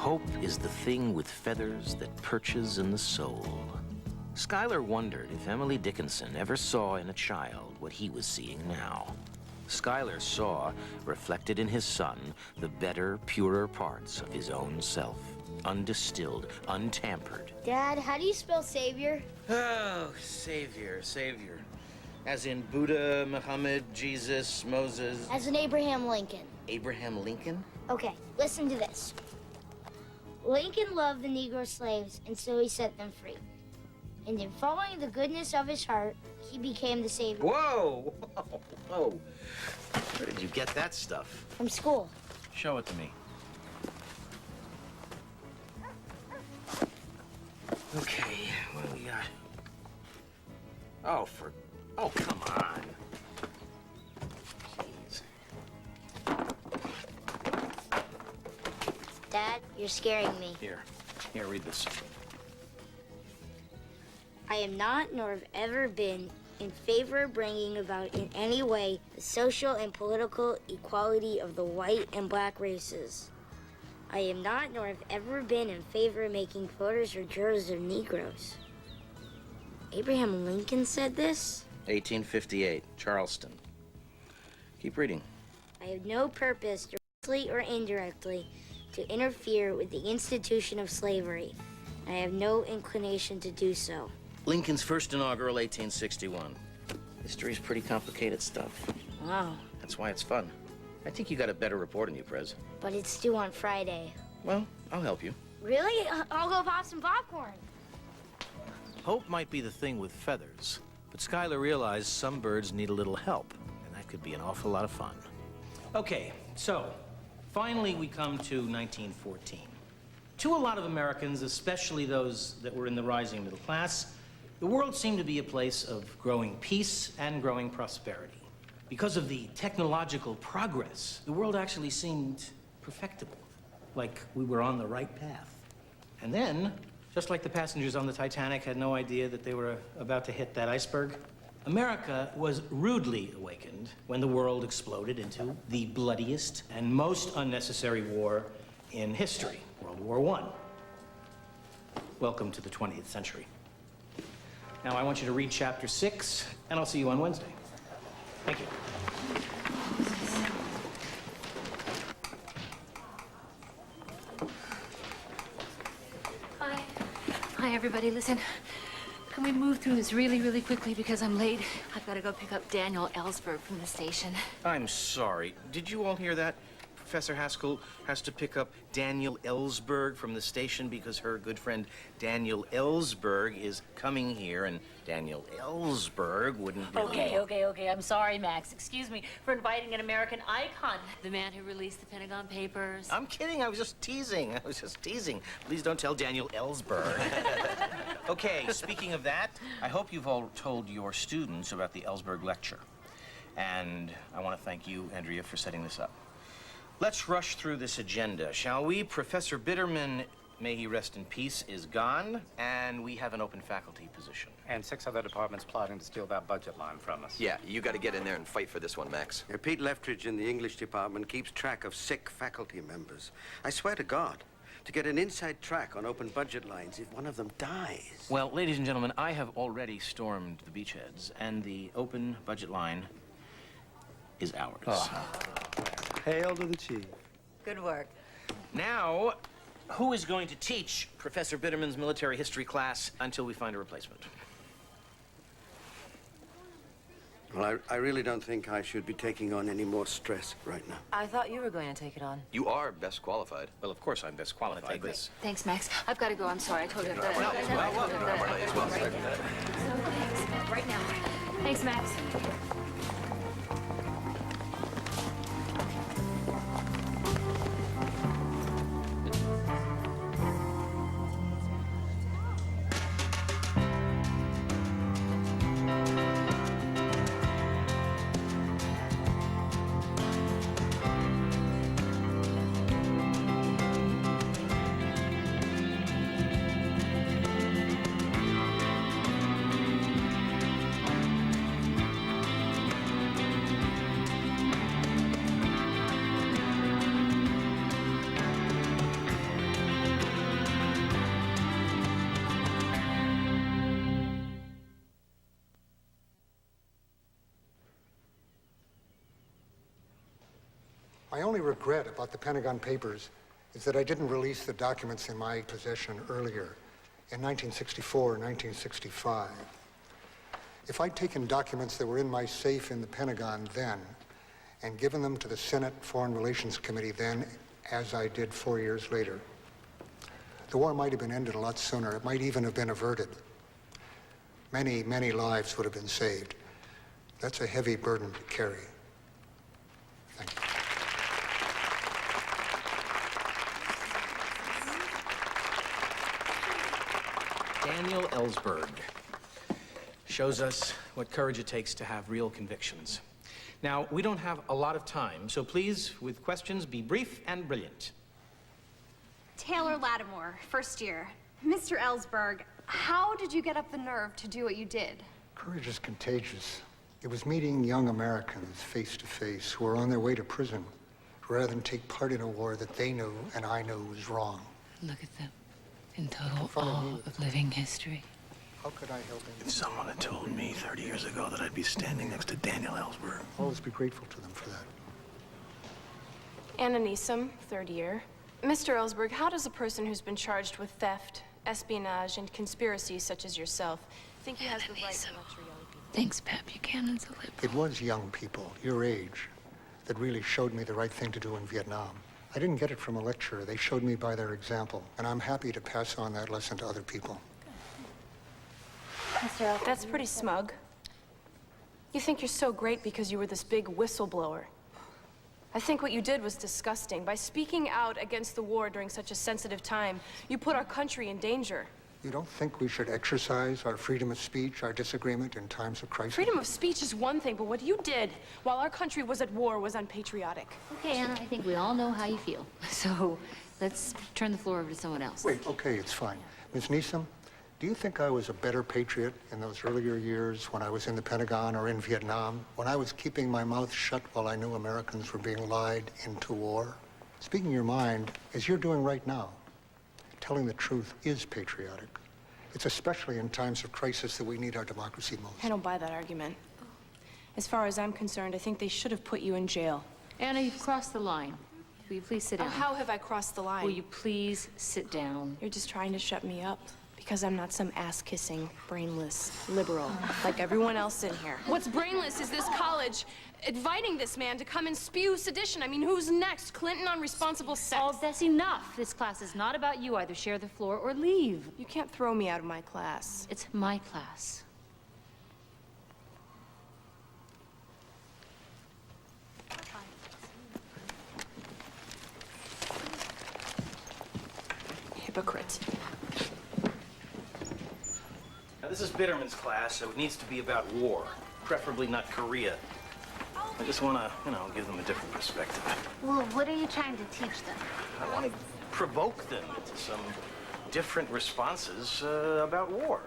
Hope is the thing with feathers that perches in the soul. Schuyler wondered if Emily Dickinson ever saw in a child what he was seeing now. Schuyler saw, reflected in his son, the better, purer parts of his own self. Undistilled, untampered. Dad, how do you spell savior? Oh, savior, savior. As in Buddha, Muhammad, Jesus, Moses. As in Abraham Lincoln. Abraham Lincoln? Okay, listen to this. Lincoln loved the Negro slaves, and so he set them free. And in following the goodness of his heart, he became the savior. Whoa, whoa, whoa. Where did you get that stuff? From school. Show it to me. Okay, what do we got? Oh, come on. Jeez. Dad, you're scaring me. Here, read this. I am not, nor have ever been, in favor of bringing about in any way the social and political equality of the white and black races. I am not, nor have ever been, in favor of making voters or jurors of Negroes. Abraham Lincoln said this? 1858, Charleston. Keep reading. I have no purpose, directly or indirectly, to interfere with the institution of slavery. I have no inclination to do so. Lincoln's first inaugural, 1861. History's pretty complicated stuff. Wow. That's why it's fun. I think you got a better report than you, Prez. But it's due on Friday. Well, I'll help you. Really? I'll go pop some popcorn. Hope might be the thing with feathers, but Schuyler realized some birds need a little help, and that could be an awful lot of fun. Okay, so finally we come to 1914. To a lot of Americans, especially those that were in the rising middle class, the world seemed to be a place of growing peace and growing prosperity. Because of the technological progress, the world actually seemed perfectible, like we were on the right path. And then, just like the passengers on the Titanic had no idea that they were about to hit that iceberg, America was rudely awakened when the world exploded into the bloodiest and most unnecessary war in history, World War I. Welcome to the 20th century. Now I want you to read chapter 6, and I'll see you on Wednesday. Thank you. Hi, everybody. Listen, can we move through this really, really quickly because I'm late? I've got to go pick up Daniel Ellsberg from the station. I'm sorry. Did you all hear that? Professor Haskell has to pick up Daniel Ellsberg from the station because her good friend Daniel Ellsberg is coming here, and Daniel Ellsberg wouldn't really... Okay. I'm sorry, Max. Excuse me for inviting an American icon. The man who released the Pentagon Papers. I'm kidding. I was just teasing. Please don't tell Daniel Ellsberg. Okay, speaking of that, I hope you've all told your students about the Ellsberg lecture. And I want to thank you, Andrea, for setting this up. Let's rush through this agenda, shall we? Professor Bitterman, may he rest in peace, is gone, and we have an open faculty position. And 6 other departments plotting to steal that budget line from us. Yeah, you got to get in there and fight for this one, Max. Yeah, Pete Leftridge in the English department keeps track of sick faculty members. I swear to God, to get an inside track on open budget lines if one of them dies. Well, ladies and gentlemen, I have already stormed the beachheads, and the open budget line is ours. Oh. Hail to the chief. Good work. Now, who is going to teach Professor Bitterman's military history class until we find a replacement? Well, I really don't think I should be taking on any more stress right now. I thought you were going to take it on. You are best qualified. Well, of course I'm best qualified. Take this. Thanks, Max. I've got to go. I'm sorry. I told you. Well, Thanks. Right now. Thanks, Max. My only regret about the Pentagon Papers is that I didn't release the documents in my possession earlier, in 1964 and 1965. If I'd taken documents that were in my safe in the Pentagon then and given them to the Senate Foreign Relations Committee then, as I did 4 years later, the war might have been ended a lot sooner. It might even have been averted. Many, many lives would have been saved. That's a heavy burden to carry. Thank you. Daniel Ellsberg shows us what courage it takes to have real convictions. Now, we don't have a lot of time, so please, with questions, be brief and brilliant. Taylor Lattimore, first year. Mr. Ellsberg, how did you get up the nerve to do what you did? Courage is contagious. It was meeting young Americans face to face who were on their way to prison rather than take part in a war that they knew and I knew was wrong. Look at them, in total awe of living history. How could I help him? If someone had told me 30 years ago that I'd be standing next to Daniel Ellsberg. I'll always be grateful to them for that. Anna Neeson, third year. Mr. Ellsberg, how does a person who's been charged with theft, espionage, and conspiracy such as yourself think he has the right to lecture young people? Thanks, Pat Buchanan's a liberal. It was young people, your age, that really showed me the right thing to do in Vietnam. I didn't get it from a lecturer. They showed me by their example, and I'm happy to pass on that lesson to other people. That's pretty smug. You think you're so great because you were this big whistleblower. I think what you did was disgusting. By speaking out against the war during such a sensitive time, you put our country in danger. You don't think we should exercise our freedom of speech, our disagreement in times of crisis? Freedom of speech is one thing, but what you did while our country was at war was unpatriotic. Okay, Anna, I think we all know how you feel. So let's turn the floor over to someone else. Wait, okay, it's fine. Ms. Neeson, do you think I was a better patriot in those earlier years when I was in the Pentagon or in Vietnam, when I was keeping my mouth shut while I knew Americans were being lied into war? Speaking your mind, as you're doing right now, telling the truth is patriotic. It's especially in times of crisis that we need our democracy most. I don't buy that argument. As far as I'm concerned, I think they should have put you in jail. Anna, you've crossed the line. Will you please sit down? Oh, how have I crossed the line? Will you please sit down? You're just trying to shut me up. Because I'm not some ass-kissing, brainless liberal like everyone else in here. What's brainless is this college inviting this man to come and spew sedition. I mean, who's next? Clinton on responsible sex? Oh, that's enough. This class is not about you. Either share the floor or leave. You can't throw me out of my class. It's my class. Hypocrite. Now, this is Bitterman's class, so it needs to be about war, preferably not Korea. I just want to, give them a different perspective. Well, what are you trying to teach them? I want to provoke them into some different responses about war.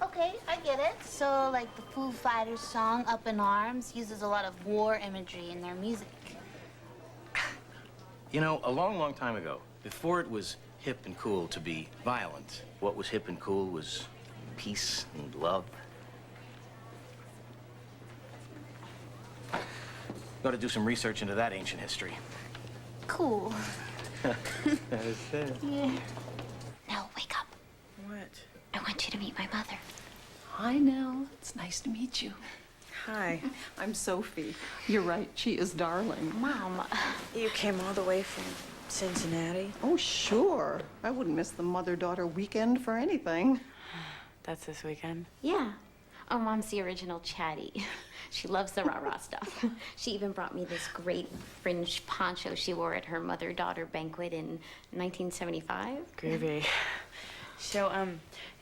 Okay, I get it. So, like the Foo Fighters song Up in Arms uses a lot of war imagery in their music. You know, a long, long time ago, before it was hip and cool to be violent, what was hip and cool was peace and love. Got to do some research into that ancient history. Cool. Yeah. Now, wake up. What? I want you to meet my mother. Hi, Nell. It's nice to meet you. Hi, I'm Sophie. You're right, she is darling. Mom. You came all the way from Cincinnati? Oh, sure. I wouldn't miss the mother-daughter weekend for anything. That's this weekend? Yeah. Oh, Mom's the original chatty. She loves the rah-rah stuff. She even brought me this great fringe poncho she wore at her mother-daughter banquet in 1975. Groovy. So,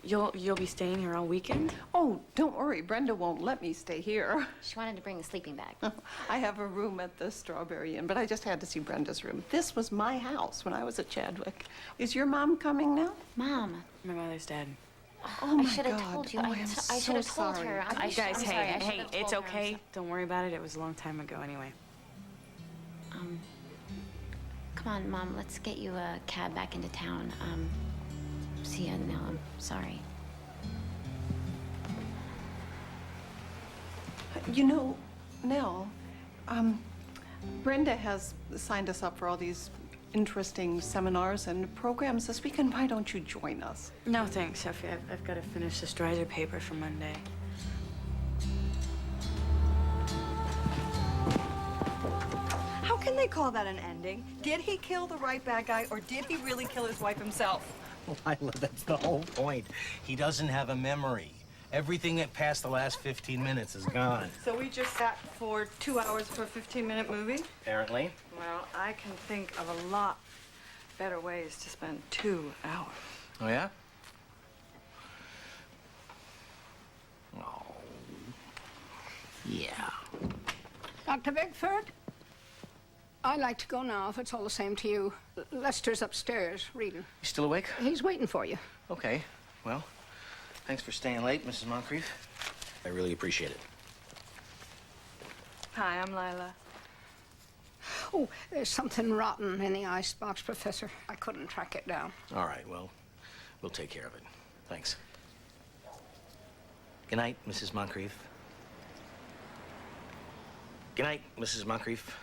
you'll be staying here all weekend? Oh, don't worry. Brenda won't let me stay here. She wanted to bring a sleeping bag. I have a room at the Strawberry Inn, but I just had to see Brenda's room. This was my house when I was at Chadwick. Is your mom coming now? Mom. My mother's dead. Oh, my I should have God. told you. Oh, I should have told her. You guys, I'm sorry. I should have it's told her. okay. Don't worry about it. It was a long time ago anyway. Come on, Mom. Let's get you a cab back into town. See ya, Nell. I'm sorry. You know, Nell, Brenda has signed us up for all these interesting seminars and programs this weekend. Why don't you join us? No, thanks, Effie. I've got to finish this Dreiser paper for Monday. How can they call that an ending? Did he kill the right bad guy, or did he really kill his wife himself? Lila, that's the whole point. He doesn't have a memory. Everything that passed the last 15 minutes is gone. So we just sat for 2 hours for a 15-minute movie? Apparently. Well, I can think of a lot better ways to spend 2 hours. Oh, yeah? Oh. Yeah. Dr. Bickford? I'd like to go now, if it's all the same to you. Lester's upstairs, reading. You still awake? He's waiting for you. Okay. Well, thanks for staying late, Mrs. Moncrief. I really appreciate it. Hi, I'm Lila. Oh, there's something rotten in the icebox, Professor. I couldn't track it down. All right, well, we'll take care of it. Thanks. Good night, Mrs. Moncrief. Good night, Mrs. Moncrief.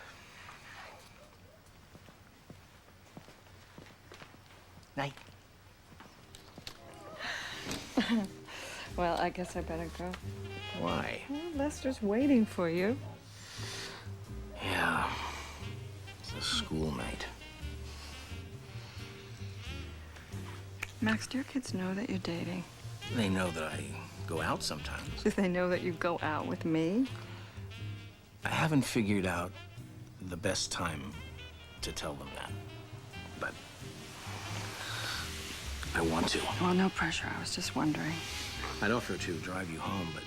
Night. Well, I guess I better go. Why? Well, Lester's waiting for you. Yeah. It's a schoolmate. Max, do your kids know that you're dating? They know that I go out sometimes. Do they know that you go out with me? I haven't figured out the best time to tell them that, but I want to. Well, no pressure. I was just wondering. I'd offer to drive you home, but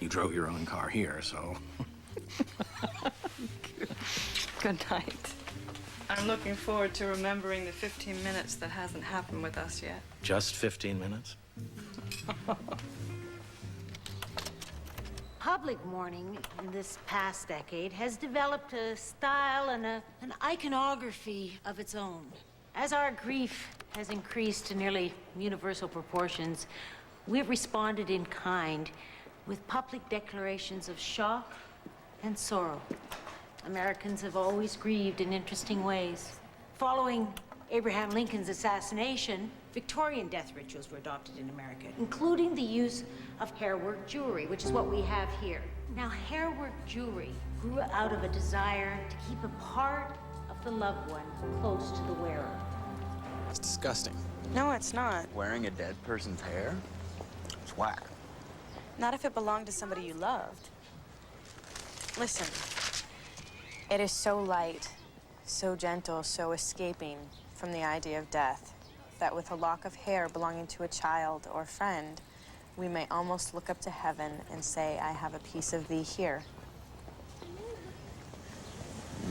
you drove your own car here, so. Good night. I'm looking forward to remembering the 15 minutes that hasn't happened with us yet. Just 15 minutes? Public mourning in this past decade has developed a style and an iconography of its own. As our grief has increased to nearly universal proportions, we've responded in kind with public declarations of shock and sorrow. Americans have always grieved in interesting ways. Following Abraham Lincoln's assassination, Victorian death rituals were adopted in America, including the use of hairwork jewelry, which is what we have here. Now, hairwork jewelry grew out of a desire to keep a part of the loved one close to the wearer. It's disgusting. No, it's not. Wearing a dead person's hair? It's whack. Not if it belonged to somebody you loved. Listen, it is so light, so gentle, so escaping from the idea of death, that with a lock of hair belonging to a child or friend, we may almost look up to heaven and say, I have a piece of thee here.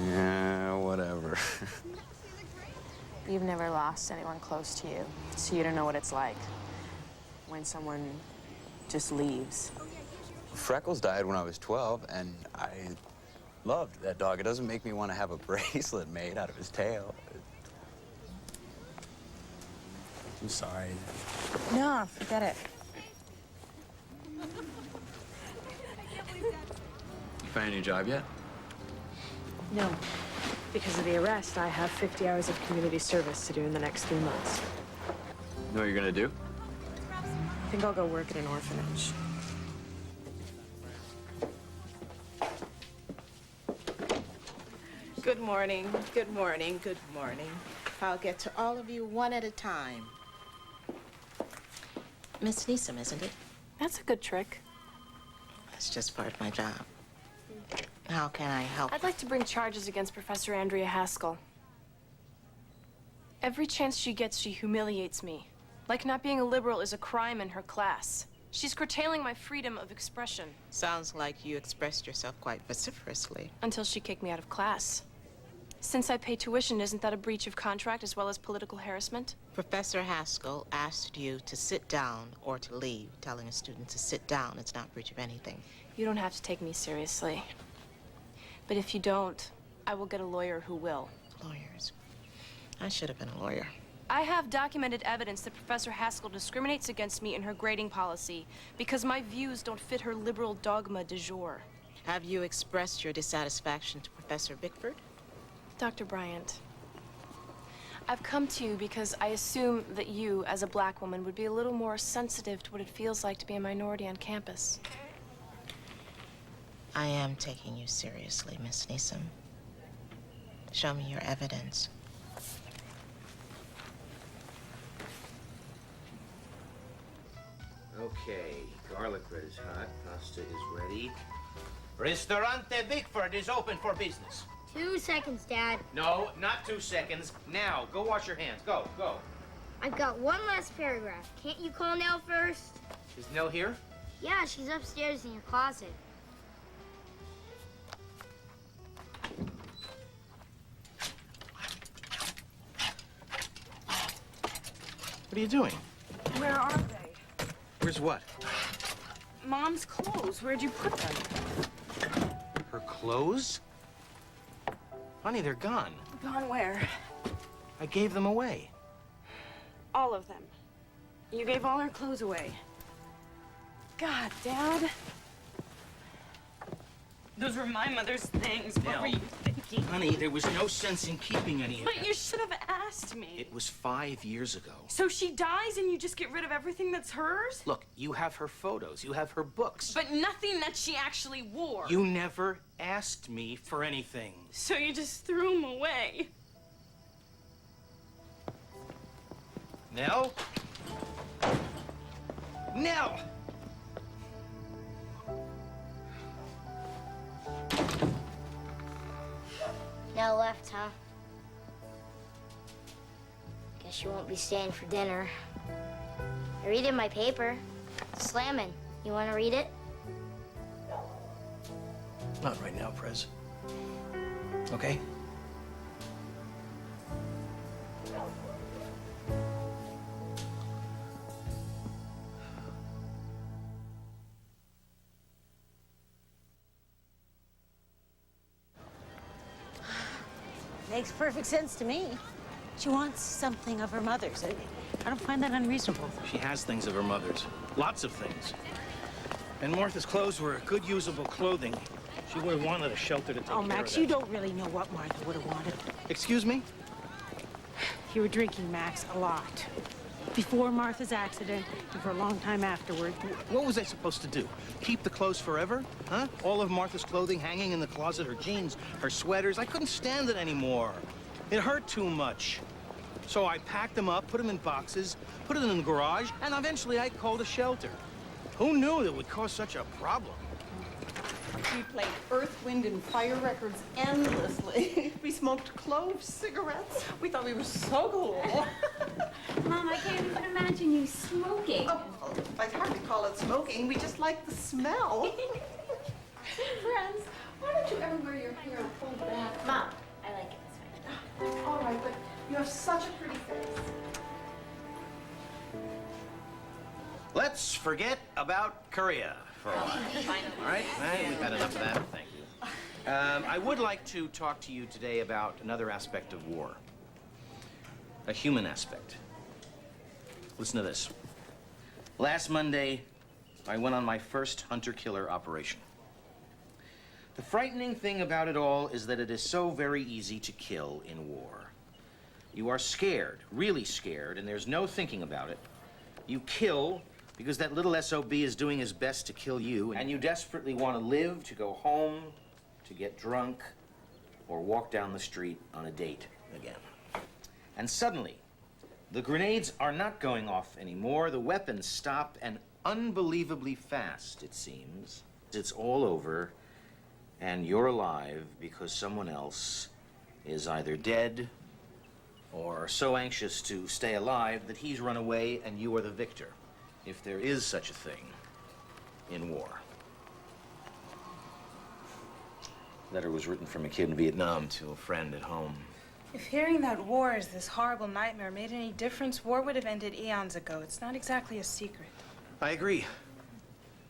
Yeah, whatever. You've never lost anyone close to you, so you don't know what it's like when someone just leaves. Freckles died when I was 12, and I loved that dog. It doesn't make me want to have a bracelet made out of his tail. I'm sorry. No, forget it. You find a new job yet? No. Because of the arrest, I have 50 hours of community service to do in the next 3 months. Know what you're gonna do? I think I'll go work at an orphanage. Good morning, good morning, good morning. I'll get to all of you one at a time. Miss Neeson, isn't it? That's a good trick. That's just part of my job. How can I help? I'd like to bring charges against Professor Andrea Haskell. Every chance she gets, she humiliates me. Like not being a liberal is a crime in her class. She's curtailing my freedom of expression. Sounds like you expressed yourself quite vociferously. Until she kicked me out of class. Since I pay tuition, isn't that a breach of contract as well as political harassment? Professor Haskell asked you to sit down or to leave. Telling a student to sit down, it's not breach of anything. You don't have to take me seriously. But if you don't, I will get a lawyer who will. Lawyers? I should have been a lawyer. I have documented evidence that Professor Haskell discriminates against me in her grading policy because my views don't fit her liberal dogma du jour. Have you expressed your dissatisfaction to Professor Bickford? Dr. Bryant, I've come to you because I assume that you, as a black woman, would be a little more sensitive to what it feels like to be a minority on campus. I am taking you seriously, Miss Neeson. Show me your evidence. Okay, garlic bread is hot, pasta is ready. Ristorante Bickford is open for business. 2 seconds, Dad. No, not 2 seconds. Now, go wash your hands. Go, go. I've got one last paragraph. Can't you call Nell first? Is Nell here? Yeah, she's upstairs in your closet. What are you doing? Where are they? Where's what? Mom's clothes. Where'd you put them? Her clothes? Honey, they're gone. Gone where? I gave them away. All of them. You gave all her clothes away. God, Dad. Those were my mother's things. What were you thinking? Honey, there was no sense in keeping any of But that. you should have asked me. It was 5 years ago. So she dies and you just get rid of everything that's hers? Look, you have her photos. You have her books. But nothing that she actually wore. You never asked me for anything. So you just threw them away. Nell? Nell! Nell left, huh? Guess you won't be staying for dinner. I read in my paper. Slammin'. You want to read it? Not right now, Prez. Okay? Makes perfect sense to me. She wants something of her mother's. I don't find that unreasonable. She has things of her mother's. Lots of things. And Martha's clothes were good, usable clothing. She would have wanted a shelter to take care of that. Oh, Max, you don't really know what Martha would have wanted. Excuse me? You were drinking, Max, a lot. Before Martha's accident and for a long time afterward. What was I supposed to do? Keep the clothes forever? Huh? All of Martha's clothing hanging in the closet, her jeans, her sweaters. I couldn't stand it anymore. It hurt too much. So I packed them up, put them in boxes, put it in the garage, and eventually I called a shelter. Who knew that would cause such a problem? We played Earth, Wind, and Fire records endlessly. We smoked clove cigarettes. We thought we were so cool. Mom, I can't even imagine you smoking. Oh, I'd hardly call it smoking. We just like the smell. Friends, why don't you ever wear your hair pulled back? Mom, I like it this way. All right, but you have such a pretty face. Let's forget about Korea for a while. All right? We've had enough of that. Thank you. I would like to talk to you today about another aspect of war. A human aspect. Listen to this. Last Monday, I went on my first hunter-killer operation. The frightening thing about it all is that it is so very easy to kill in war. You are scared, really scared, and there's no thinking about it. You kill because that little SOB is doing his best to kill you, and you desperately want to live, to go home, to get drunk, or walk down the street on a date again. And suddenly, the grenades are not going off anymore, the weapons stop, and unbelievably fast, it seems. It's all over, and you're alive because someone else is either dead or so anxious to stay alive that he's run away and you are the victor, if there is such a thing in war. Letter was written from a kid in Vietnam to a friend at home. If hearing that war is this horrible nightmare made any difference, war would have ended eons ago. It's not exactly a secret. I agree.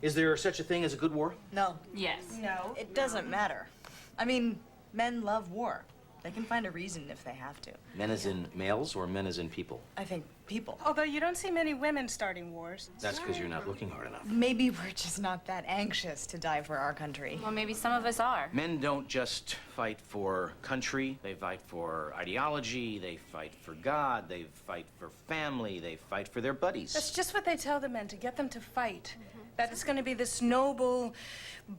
Is there such a thing as a good war? No. Yes. No. It doesn't matter. I mean, men love war. They can find a reason if they have to. Men as in males or men as in people? I think people. Although you don't see many women starting wars. That's because you're not looking hard enough. Maybe we're just not that anxious to die for our country. Well, maybe some of us are. Men don't just fight for country, they fight for ideology, they fight for God, they fight for family, they fight for their buddies. That's just what they tell the men, to get them to fight. That it's going to be this noble,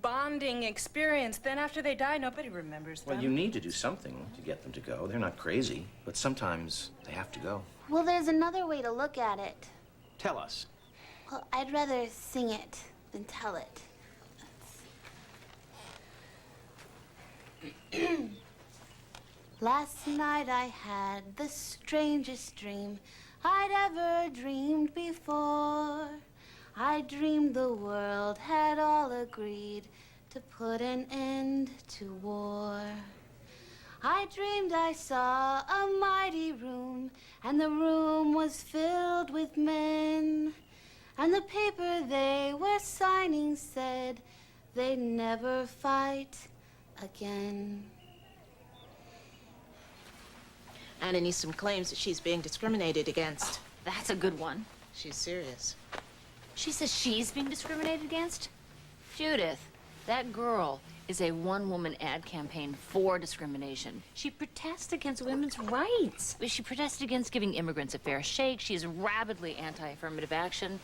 bonding experience. Then after they die, nobody remembers them. Well, you need to do something to get them to go. They're not crazy, but sometimes they have to go. Well, there's another way to look at it. Tell us. Well, I'd rather sing it than tell it. Last night I had the strangest dream I'd ever dreamed before. I dreamed the world had all agreed to put an end to war. I dreamed I saw a mighty room, and the room was filled with men. And the paper they were signing said they'd never fight again. Anna Neeson claims that she's being discriminated against. That's a good one. She's serious. She says she's being discriminated against? Judith, that girl is a one-woman ad campaign for discrimination. She protests against women's rights. She protested against giving immigrants a fair shake. She is rabidly anti-affirmative action.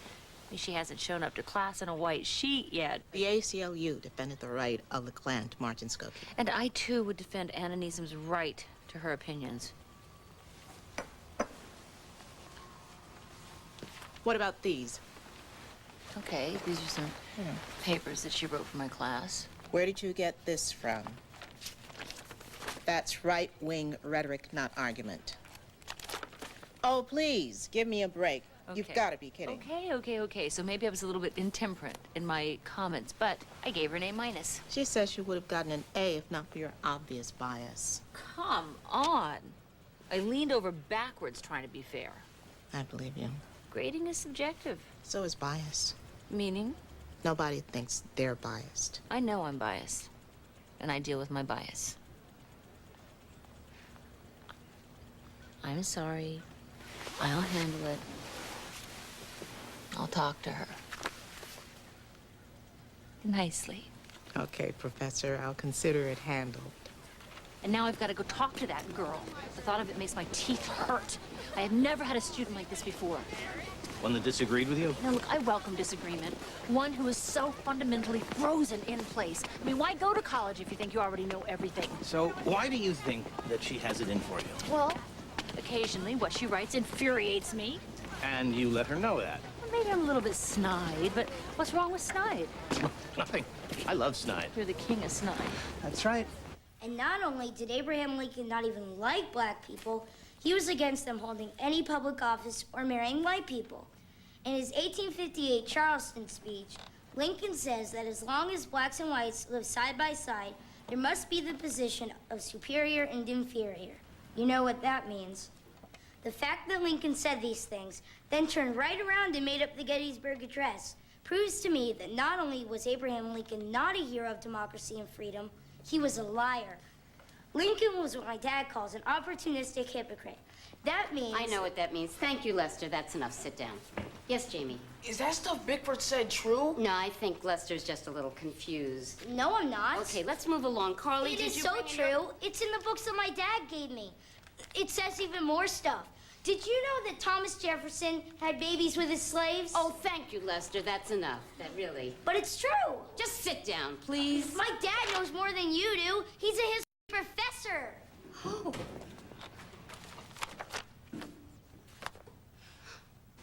She hasn't shown up to class in a white sheet yet. The ACLU defended the right of the Klan to march in Skokie. And I, too, would defend Anna Neeson's right to her opinions. What about these? Okay, these are some papers that she wrote for my class. Where did you get this from? That's right-wing rhetoric, not argument. Oh, please, give me a break. Okay. You've got to be kidding. Okay. So maybe I was a little bit intemperate in my comments, but I gave her an A-. She says she would have gotten an A if not for your obvious bias. Come on. I leaned over backwards trying to be fair. I believe you. Grading is subjective. So is bias. Meaning? Nobody thinks they're biased. I know I'm biased, and I deal with my bias. I'm sorry. I'll handle it. I'll talk to her. Nicely. Okay, Professor, I'll consider it handled. And now I've got to go talk to that girl. The thought of it makes my teeth hurt. I have never had a student like this before. One that disagreed with you? Now, look, I welcome disagreement. One who is so fundamentally frozen in place. I mean, why go to college if you think you already know everything? So why do you think that she has it in for you? Well, occasionally what she writes infuriates me. And you let her know that? Well, maybe I'm a little bit snide, but what's wrong with snide? Nothing. I love snide. You're the king of snide. That's right. And not only did Abraham Lincoln not even like black people, he was against them holding any public office or marrying white people. In his 1858 Charleston speech, Lincoln says that as long as blacks and whites live side by side, there must be the position of superior and inferior. You know what that means. The fact that Lincoln said these things, then turned right around and made up the Gettysburg Address, proves to me that not only was Abraham Lincoln not a hero of democracy and freedom, he was a liar. Lincoln was what my dad calls an opportunistic hypocrite. That means... I know what that means. Thank you, Lester. That's enough. Sit down. Yes, Jamie? Is that stuff Bickford said true? No, I think Lester's just a little confused. No, I'm not. Okay, let's move along. Carly, It did is you so bring true. It's in the books that my dad gave me. It says even more stuff. Did you know that Thomas Jefferson had babies with his slaves? Oh, thank you, Lester. That's enough. That really... But it's true. Just sit down, please. My dad knows more than you do. He's a history professor. Oh.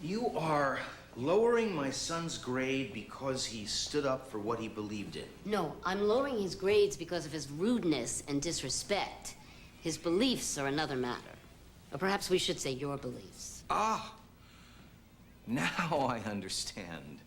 You are lowering my son's grade because he stood up for what he believed in. No, I'm lowering his grades because of his rudeness and disrespect. His beliefs are another matter. Or perhaps we should say your beliefs. Ah, now I understand.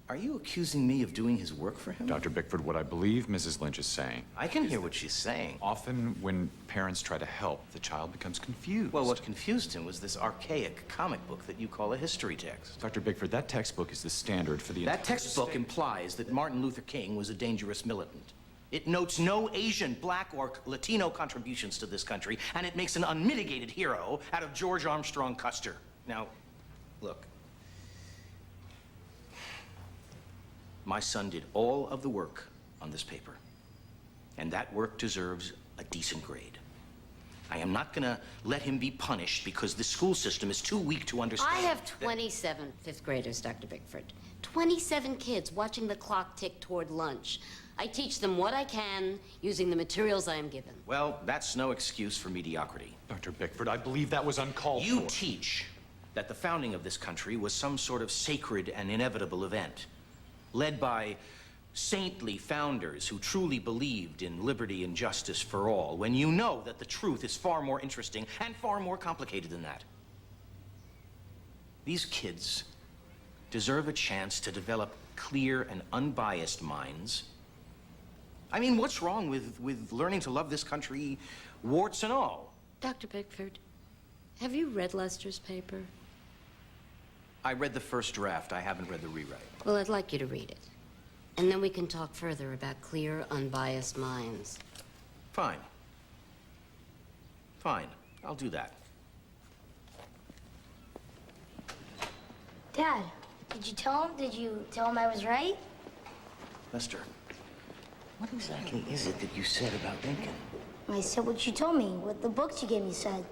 Are you accusing me of doing his work for him? Dr. Bickford, what I believe Mrs. Lynch is saying... I can hear what she's saying. Often when parents try to help, the child becomes confused. Well, what confused him was this archaic comic book that you call a history text. Dr. Bickford, that textbook is the standard for the... That textbook implies that Martin Luther King was a dangerous militant. It notes no Asian, Black, or Latino contributions to this country, and it makes an unmitigated hero out of George Armstrong Custer. Now, look. My son did all of the work on this paper, and that work deserves a decent grade. I am not gonna let him be punished because the school system is too weak to understand. I have 27 fifth graders, Dr. Bickford. 27 kids watching the clock tick toward lunch. I teach them what I can using the materials I am given. Well, that's no excuse for mediocrity. Dr. Bickford, I believe that was uncalled for. You teach that the founding of this country was some sort of sacred and inevitable event, led by saintly founders who truly believed in liberty and justice for all, when you know that the truth is far more interesting and far more complicated than that. These kids deserve a chance to develop clear and unbiased minds. I mean, what's wrong with learning to love this country, warts and all? Dr. Bickford, have you read Lester's paper? I read the first draft. I haven't read the rewrite. Well, I'd like you to read it. And then we can talk further about clear, unbiased minds. Fine. Fine. I'll do that. Dad, did you tell him? Did you tell him I was right? Lester, what exactly is it that you said about Lincoln? I said what you told me, what the books you gave me said.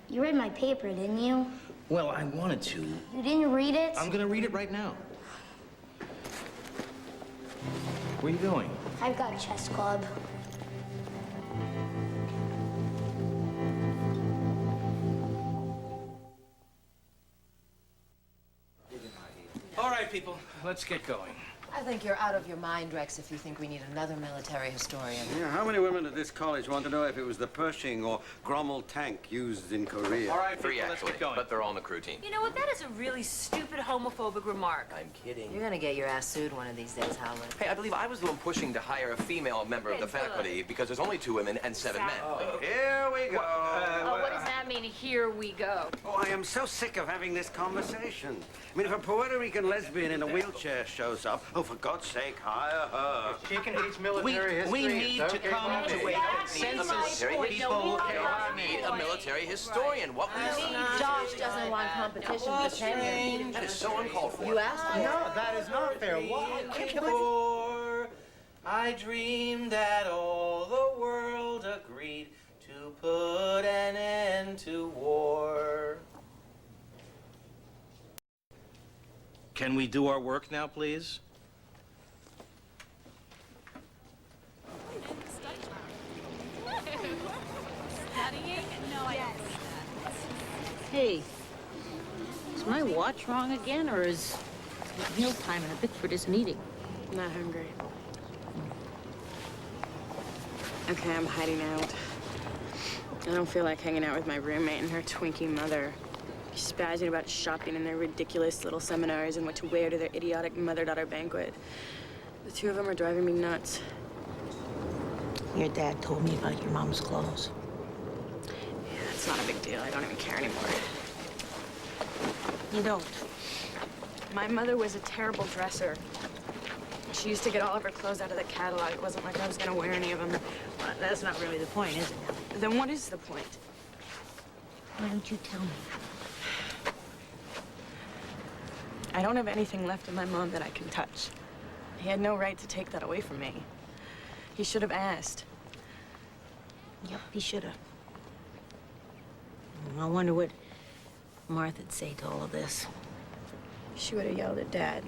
You read my paper, didn't you? Well, I wanted to. You didn't read it? I'm gonna read it right now. Where are you going? I've got chess club. All right, people, let's get going. I think you're out of your mind, Rex, if you think we need another military historian. Yeah, how many women at this college want to know if it was the Pershing or Grommel tank used in Korea? All right, Three, people, let's actually, get going. but they're all on the crew team. You know what? That is a really stupid homophobic remark. I'm kidding. You're gonna get your ass sued one of these days, Howard. Hey, I believe I was the one pushing to hire a female member of the faculty because there's only 2 women and 7 men. Here we go. Oh, what does that mean, here we go? Oh, I am so sick of having this conversation. I mean, if a Puerto Rican lesbian in a wheelchair shows up, oh, for God's sake, hire her. She can teach military history. We need to come to a consensus. People We need a military historian. What we need. Josh doesn't want competition for tenure. That is so uncalled for. You asked him. No, that is not fair. Before I dreamed that all the world agreed to put an end to war. Can we do our work now, please? Hey, is my watch wrong again, or is it mealtime and a Bickford is meeting? I'm not hungry. Okay, I'm hiding out. I don't feel like hanging out with my roommate and her Twinkie mother. Spazzing about shopping in their ridiculous little seminars and what to wear to their idiotic mother-daughter banquet. The 2 of them are driving me nuts. Your dad told me about your mom's clothes. Yeah, it's not a big deal. I don't even care anymore. You don't? My mother was a terrible dresser. She used to get all of her clothes out of the catalog. It wasn't like I was gonna wear any of them. Well, that's not really the point, is it? Then what is the point? Why don't you tell me? I don't have anything left of my mom that I can touch. He had no right to take that away from me. He should have asked. Yep, he should have. I wonder what Martha'd say to all of this. She would have yelled at Dad.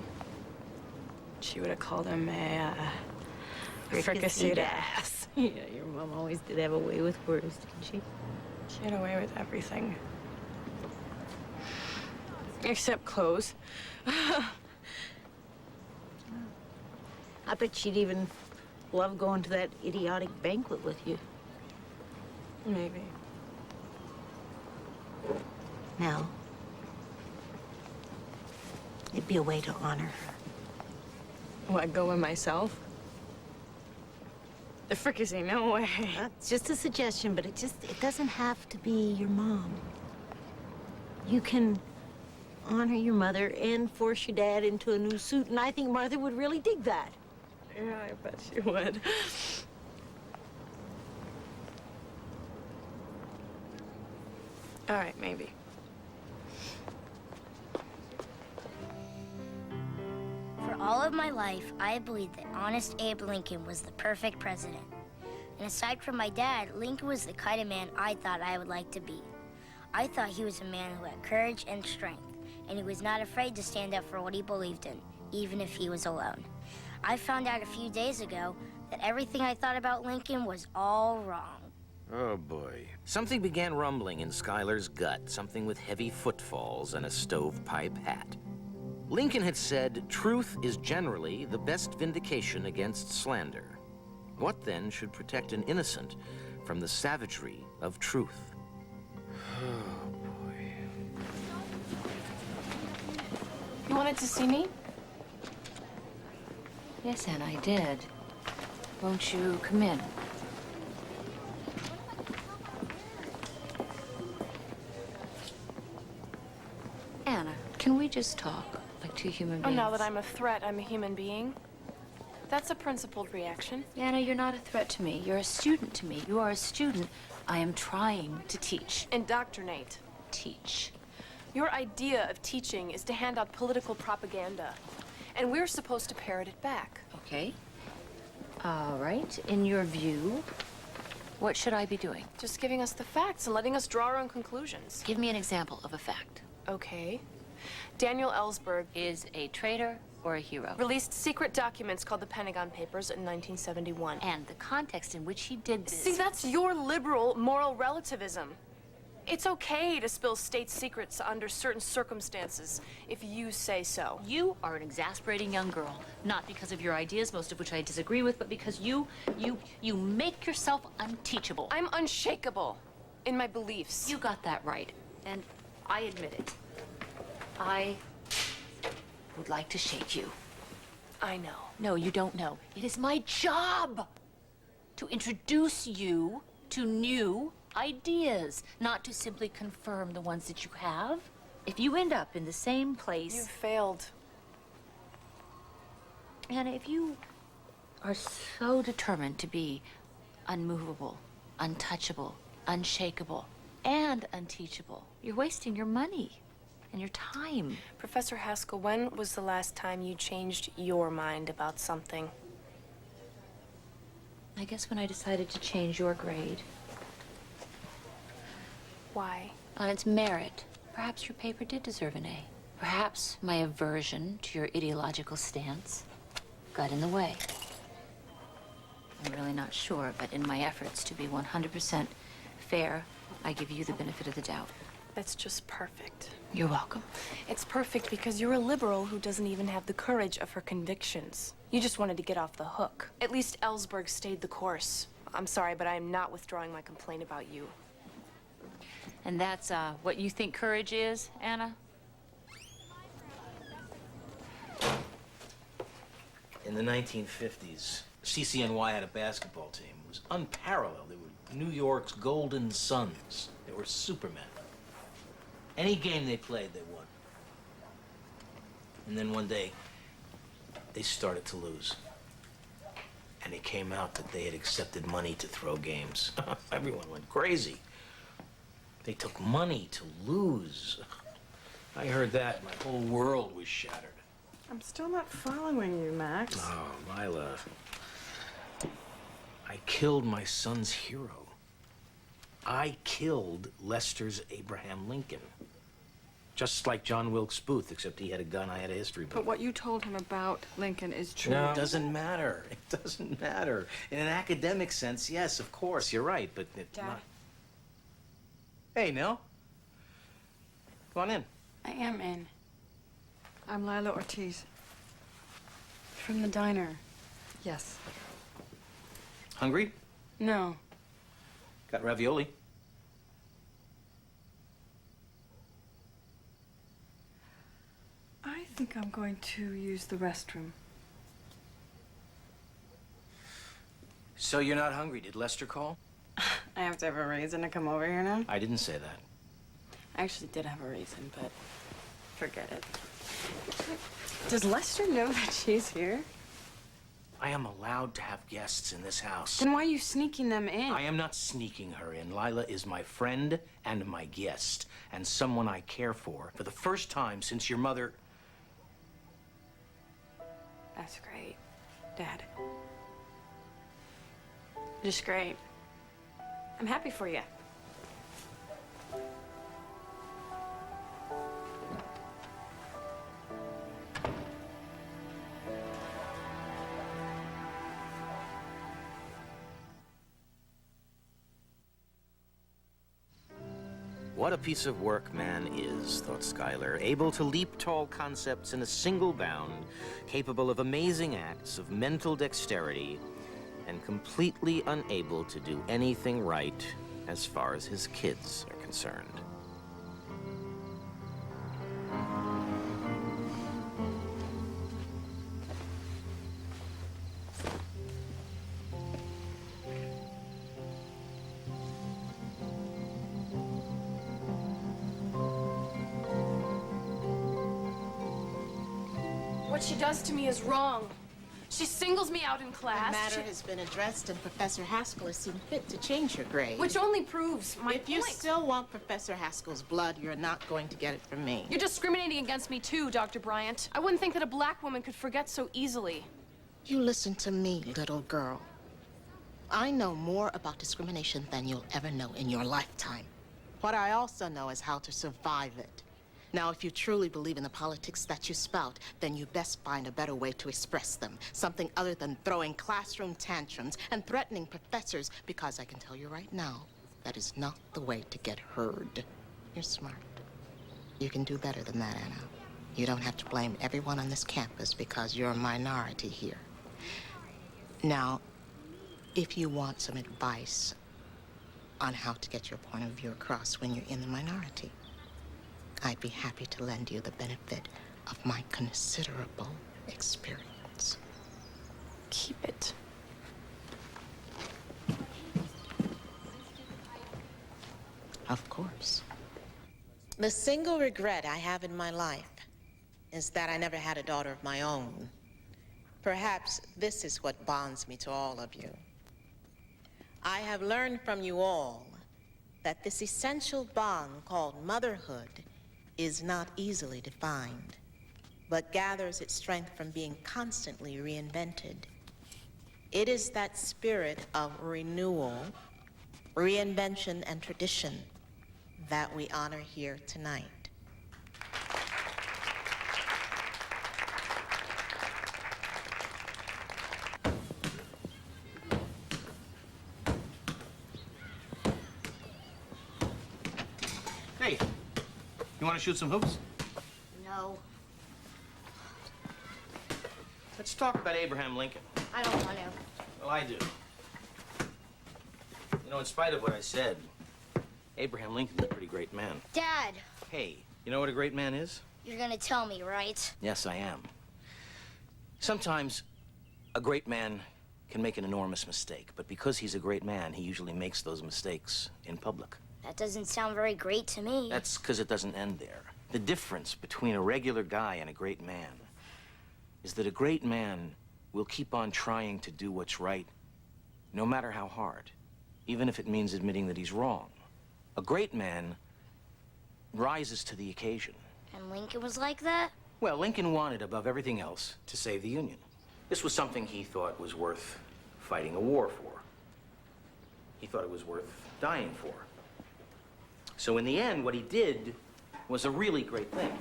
She would have called him a fricasseed ass. Yeah, your mom always did have a way with words, didn't she? She had a way with everything. Except clothes. I bet she'd even love going to that idiotic banquet with you. Maybe. Now, it'd be a way to honor her. What, go with myself? The fricassee, no way. It's just a suggestion, but it doesn't have to be your mom. You can honor your mother and force your dad into a new suit, and I think Martha would really dig that. Yeah, I bet she would. All right, maybe. For all of my life, I have believed that honest Abe Lincoln was the perfect president. And aside from my dad, Lincoln was the kind of man I thought I would like to be. I thought he was a man who had courage and strength, and he was not afraid to stand up for what he believed in, even if he was alone. I found out a few days ago that everything I thought about Lincoln was all wrong. Oh, boy. Something began rumbling in Schuyler's gut, something with heavy footfalls and a stovepipe hat. Lincoln had said, truth is generally the best vindication against slander. What then should protect an innocent from the savagery of truth? Oh, boy. You wanted to see me? Yes, Anna, I did. Won't you come in? Anna, can we just talk like two human Oh, beings? now that I'm a threat, I'm a human being? That's a principled reaction. Anna, you're not a threat to me. You're a student to me. You are a student I am trying to teach. Indoctrinate. Teach. Your idea of teaching is to hand out political propaganda, and we're supposed to parrot it back. Okay. All right. In your view, what should I be doing? Just giving us the facts and letting us draw our own conclusions. Give me an example of a fact. Okay. Daniel Ellsberg is a traitor or a hero. Released secret documents called the Pentagon Papers in 1971. And the context in which he did this. See, that's your liberal moral relativism. It's okay to spill state secrets under certain circumstances, if you say so. You are an exasperating young girl, not because of your ideas, most of which I disagree with, but because you make yourself unteachable. I'm unshakable in my beliefs. You got that right, and I admit it. I would like to shake you. I know. No, you don't know. It is my job to introduce you to new ideas, not to simply confirm the ones that you have. If you end up in the same place... You've failed. Anna, if you are so determined to be unmovable, untouchable, unshakable, and unteachable, you're wasting your money and your time. Professor Haskell, when was the last time you changed your mind about something? I guess when I decided to change your grade. Why? On its merit. Perhaps your paper did deserve an A. Perhaps my aversion to your ideological stance got in the way. I'm really not sure, but in my efforts to be 100% fair, I give you the benefit of the doubt. That's just perfect. You're welcome. It's perfect because you're a liberal who doesn't even have the courage of her convictions. You just wanted to get off the hook. At least Ellsberg stayed the course. I'm sorry, but I am not withdrawing my complaint about you. And that's what you think courage is, Anna? In the 1950s, CCNY had a basketball team. It was unparalleled. They were New York's Golden Sons. They were supermen. Any game they played, they won. And then one day, they started to lose. And it came out that they had accepted money to throw games. Everyone went crazy. They took money to lose. I heard that, my whole world was shattered. I'm still not following you, Max. Oh, Lila. I killed my son's hero. I killed Lester's Abraham Lincoln. Just like John Wilkes Booth, except he had a gun, I had a history book. But what you told him about Lincoln is true. No, it doesn't matter. It doesn't matter. In an academic sense, yes, of course, you're right, but it's Dad? not. Hey, Nell. Come on in. I am in. I'm Lila Ortiz. From the diner. Yes. Hungry? No. Got ravioli. I think I'm going to use the restroom. So you're not hungry. Did Lester call? I have to have a reason to come over here now? I didn't say that. I actually did have a reason, but forget it. Does Lester know that she's here? I am allowed to have guests in this house. Then why are you sneaking them in? I am not sneaking her in. Lila is my friend and my guest, and someone I care for the first time since your mother... That's great, Dad. Just great. I'm happy for you. What a piece of work man is, thought Schuyler, able to leap tall concepts in a single bound, capable of amazing acts of mental dexterity, and completely unable to do anything right as far as his kids are concerned. What she does to me is wrong. She singles me out in class. The matter has been addressed, and Professor Haskell has seen fit to change your grade. Which only proves my point. If you still want Professor Haskell's blood, you're not going to get it from me. You're discriminating against me too, Dr. Bryant. I wouldn't think that a black woman could forget so easily. You listen to me, little girl. I know more about discrimination than you'll ever know in your lifetime. What I also know is how to survive it. Now, if you truly believe in the politics that you spout, then you best find a better way to express them. Something other than throwing classroom tantrums and threatening professors, because I can tell you right now, that is not the way to get heard. You're smart. You can do better than that, Anna. You don't have to blame everyone on this campus because you're a minority here. Now, if you want some advice on how to get your point of view across when you're in the minority, I'd be happy to lend you the benefit of my considerable experience. Keep it. Of course. The single regret I have in my life is that I never had a daughter of my own. Perhaps this is what bonds me to all of you. I have learned from you all that this essential bond called motherhood is not easily defined, but gathers its strength from being constantly reinvented. It is that spirit of renewal, reinvention, and tradition that we honor here tonight. Hey, you want to shoot some hoops? No, Let's talk about Abraham Lincoln. I don't want to. Well, I do. You know, in spite of what I said, Abraham Lincoln's a pretty great man. Dad, Hey, you know what a great man is? you're gonna tell me, right? Yes, I am. Sometimes a great man can make an enormous mistake, but because he's a great man, he usually makes those mistakes in public. That doesn't sound very great to me. That's because it doesn't end there. The difference between a regular guy and a great man is that a great man will keep on trying to do what's right, no matter how hard, even if it means admitting that he's wrong. A great man rises to the occasion. And Lincoln was like that? Well, Lincoln wanted, above everything else, to save the Union. This was something he thought was worth fighting a war for. He thought it was worth dying for. So in the end, what he did was a really great thing.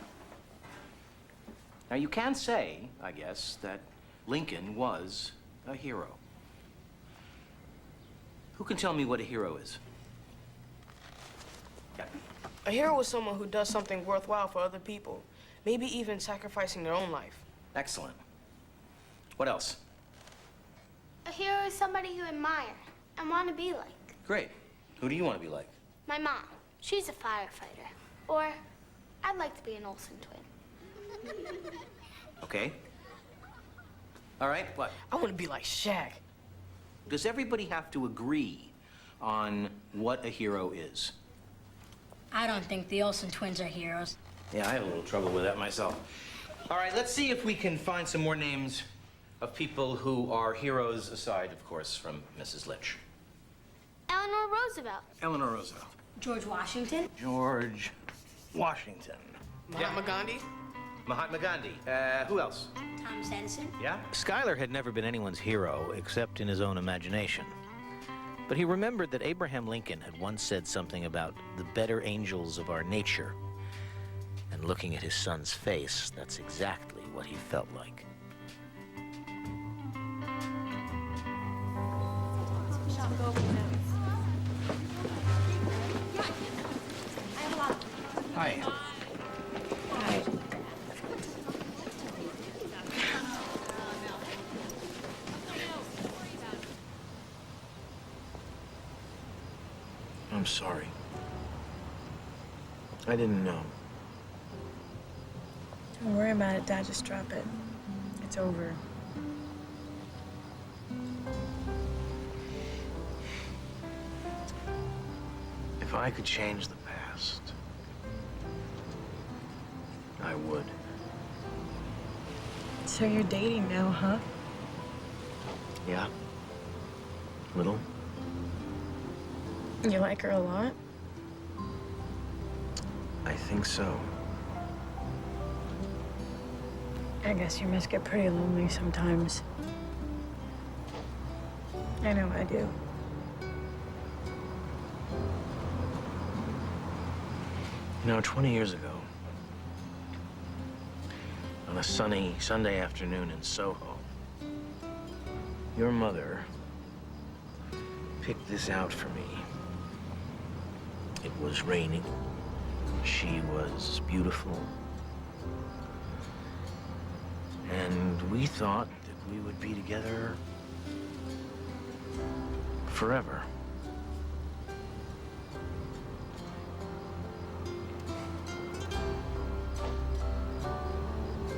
Now, you can say, I guess, that Lincoln was a hero. Who can tell me what a hero is? Captain. A hero is someone who does something worthwhile for other people, maybe even sacrificing their own life. Excellent. What else? A hero is somebody you admire and want to be like. Great. Who do you want to be like? My mom. She's a firefighter. Or I'd like to be an Olsen twin. Okay. All right, what? I want to be like Shaq. Does everybody have to agree on what a hero is? I don't think the Olsen twins are heroes. Yeah, I have a little trouble with that myself. All right, let's see if we can find some more names of people who are heroes, aside, of course, from Mrs. Litch. Eleanor Roosevelt. Eleanor Roosevelt. George Washington. George Washington. Mahatma Gandhi. Mahatma Gandhi. Who else? Thomas Edison. Yeah? Schuyler had never been anyone's hero except in his own imagination. But he remembered that Abraham Lincoln had once said something about the better angels of our nature. And looking at his son's face, that's exactly what he felt like. Hi. Hi. I'm sorry. I didn't know. Don't worry about it, Dad. Just drop it. It's over. If I could change the past, I would. So you're dating now, huh? Yeah? Little? You like her a lot? I think so. I guess you must get pretty lonely sometimes. I know I do. You know, 20 years ago, on a sunny Sunday afternoon in Soho, your mother picked this out for me. It was raining. She was beautiful. And we thought that we would be together forever.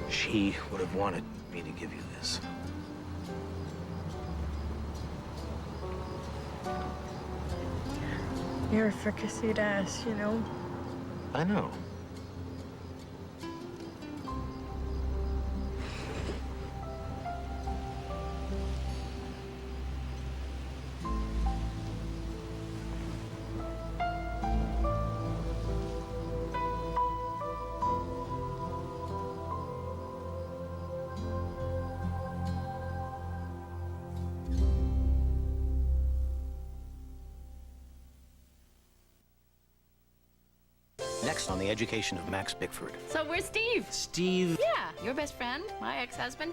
She would have wanted me to give you this. You're a fricasseed ass, you know? I know. Next on The Education of Max Bickford. So where's Steve? Steve? Yeah, your best friend, my ex-husband.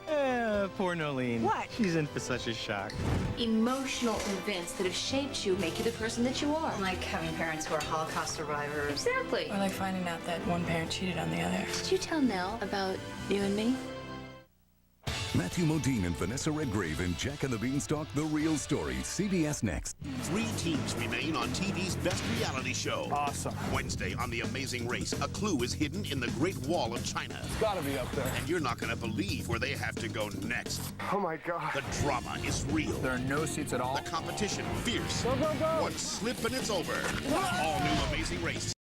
Poor Nolene. What? She's in for such a shock. Emotional events that have shaped you make you the person that you are. Like having parents who are Holocaust survivors. Exactly. Or like finding out that one parent cheated on the other. Did you tell Nell about you and me? Matthew Modine and Vanessa Redgrave in Jack and the Beanstalk, The Real Story. CBS Next. 3 teams remain on TV's best reality show. Awesome. Wednesday on The Amazing Race, a clue is hidden in the Great Wall of China. It's gotta be up there. And you're not gonna believe where they have to go next. Oh my God. The drama is real. There are no seats at all. The competition fierce. Go, go, go. One slip and it's over. All new Amazing Race.